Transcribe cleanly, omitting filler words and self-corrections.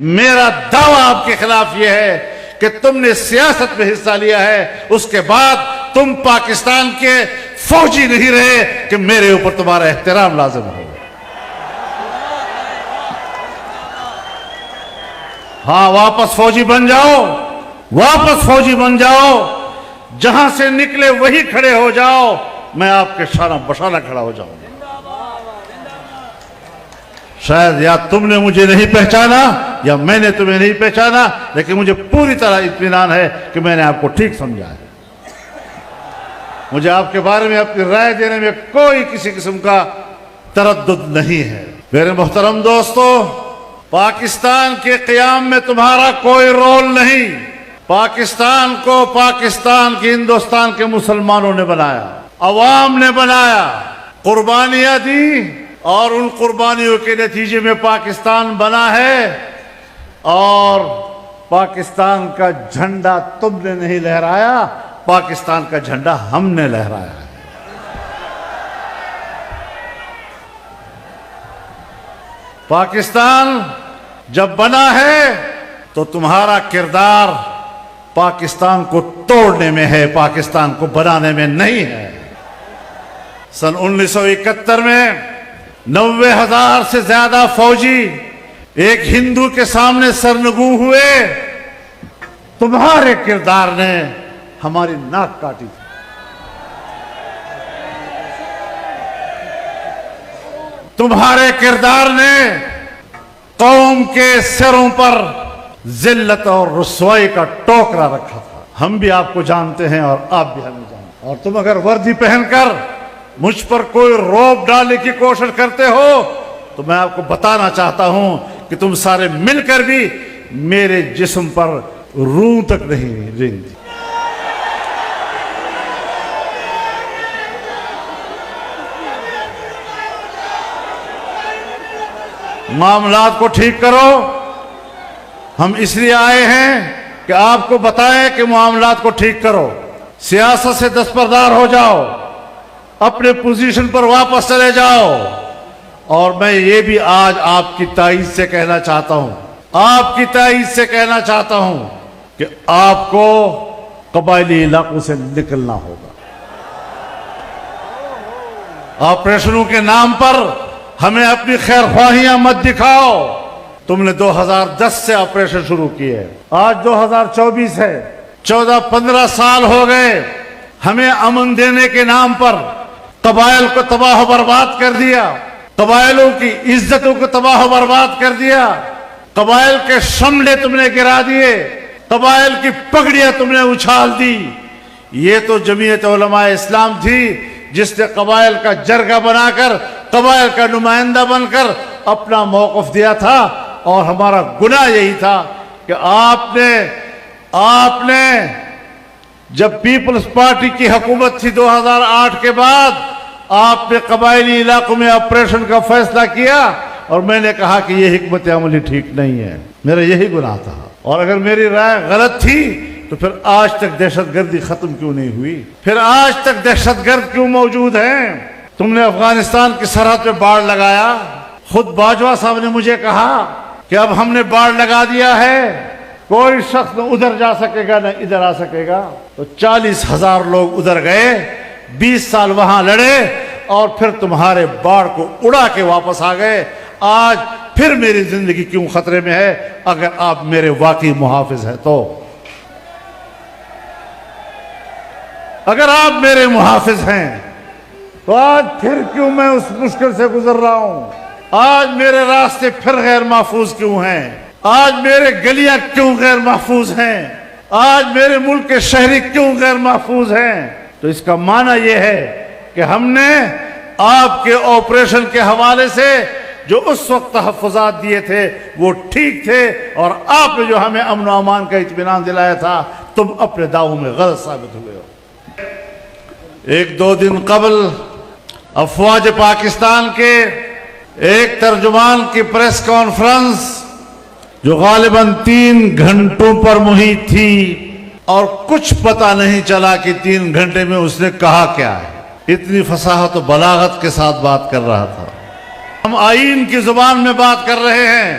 میرا دعویٰ آپ کے خلاف یہ ہے کہ تم نے سیاست میں حصہ لیا ہے، اس کے بعد تم پاکستان کے فوجی نہیں رہے کہ میرے اوپر تمہارا احترام لازم ہو۔ ہاں، واپس فوجی بن جاؤ، واپس فوجی بن جاؤ، جہاں سے نکلے وہی کھڑے ہو جاؤ، میں آپ کے شانہ بشانہ کھڑا ہو جاؤں گا۔ شاید یا تم نے مجھے نہیں پہچانا یا میں نے تمہیں نہیں پہچانا، لیکن مجھے پوری طرح اطمینان ہے کہ میں نے آپ کو ٹھیک سمجھا ہے۔ مجھے آپ کے بارے میں اپنی رائے دینے میں کوئی کسی قسم کا تردد نہیں ہے۔ میرے محترم دوستو، پاکستان کے قیام میں تمہارا کوئی رول نہیں۔ پاکستان کو پاکستان کی ہندوستان کے مسلمانوں نے بنایا، عوام نے بنایا، قربانیاں دی، اور ان قربانیوں کے نتیجے میں پاکستان بنا ہے، اور پاکستان کا جھنڈا تم نے نہیں لہرایا، پاکستان کا جھنڈا ہم نے لہرایا ہے۔ پاکستان جب بنا ہے تو تمہارا کردار پاکستان کو توڑنے میں ہے، پاکستان کو بنانے میں نہیں ہے۔ سن 1971 میں 90,000 سے زیادہ فوجی ایک ہندو کے سامنے سرنگوں ہوئے، تمہارے کردار نے ہماری ناک کاٹی تھی۔ تمہارے کردار نے قوم کے سروں پر ذلت اور رسوائی کا ٹوکرا رکھا تھا۔ ہم بھی آپ کو جانتے ہیں اور آپ بھی ہمیں جانتے ہیں، اور تم اگر وردی پہن کر مجھ پر کوئی روب ڈالنے کی کوشش کرتے ہو تو میں آپ کو بتانا چاہتا ہوں کہ تم سارے مل کر بھی میرے جسم پر روح تک نہیں رینگتی۔ معاملات کو ٹھیک کرو۔ ہم اس لیے آئے ہیں کہ آپ کو بتائیں کہ معاملات کو ٹھیک کرو، سیاست سے دستبردار ہو جاؤ، اپنے پوزیشن پر واپس چلے جاؤ۔ اور میں یہ بھی آج آپ کی تائید سے کہنا چاہتا ہوں، آپ کی تائید سے کہنا چاہتا ہوں کہ آپ کو قبائلی علاقوں سے نکلنا ہوگا۔ آپریشنوں کے نام پر ہمیں اپنی خیر خواہیاں مت دکھاؤ۔ تم نے 2010 سے آپریشن شروع کیے، آج 2024 ہے، 14-15 سال ہو گئے۔ ہمیں امن دینے کے نام پر قبائل کو تباہ و برباد کر دیا، قبائلوں کی عزتوں کو تباہ و برباد کر دیا، قبائل کے شملے تم نے گرا دیے، قبائل کی پگڑیاں تم نے اچھال دی۔ یہ تو جمعیت علماء اسلام تھی جس نے قبائل کا جرگہ بنا کر، قبائل کا نمائندہ بن کر اپنا موقف دیا تھا، اور ہمارا گناہ یہی تھا کہ آپ نے جب پیپلز پارٹی کی حکومت تھی 2008 کے بعد، آپ نے قبائلی علاقوں میں آپریشن کا فیصلہ کیا، اور میں نے کہا کہ یہ حکمت عملی ٹھیک نہیں ہے۔ میرا یہی گناہ تھا، اور اگر میری رائے غلط تھی تو پھر آج تک دہشت گردی ختم کیوں نہیں ہوئی؟ پھر آج تک دہشت گرد کیوں موجود ہیں؟ تم نے افغانستان کی سرحد پہ باڑ لگایا، خود باجوہ صاحب نے مجھے کہا کہ اب ہم نے باڑ لگا دیا ہے، کوئی شخص نہ ادھر جا سکے گا نہ ادھر آ سکے گا۔ تو 40,000 لوگ ادھر گئے، 20 سال وہاں لڑے، اور پھر تمہارے باڑ کو اڑا کے واپس آ گئے۔ آج پھر میری زندگی کیوں خطرے میں ہے اگر آپ میرے واقعی محافظ ہیں تو؟ اگر آپ میرے محافظ ہیں تو آج پھر کیوں میں اس مشکل سے گزر رہا ہوں؟ آج میرے راستے پھر غیر محفوظ کیوں ہیں؟ آج میرے گلیاں کیوں غیر محفوظ ہیں؟ آج میرے ملک کے شہری کیوں غیر محفوظ ہیں؟ تو اس کا معنی یہ ہے کہ ہم نے آپ کے آپریشن کے حوالے سے جو اس وقت تحفظات دیے تھے وہ ٹھیک تھے، اور آپ نے جو ہمیں امن و امان کا اطمینان دلایا تھا، تم اپنے دعووں میں غلط ثابت ہوئے ہو۔ 1-2 دن قبل افواج پاکستان کے ایک ترجمان کی پریس کانفرنس جو غالباً 3 گھنٹوں پر محیط تھی، اور کچھ پتہ نہیں چلا کہ 3 گھنٹے میں اس نے کہا کیا ہے۔ اتنی فصاحت و بلاغت کے ساتھ بات کر رہا تھا۔ ہم آئین کی زبان میں بات کر رہے ہیں،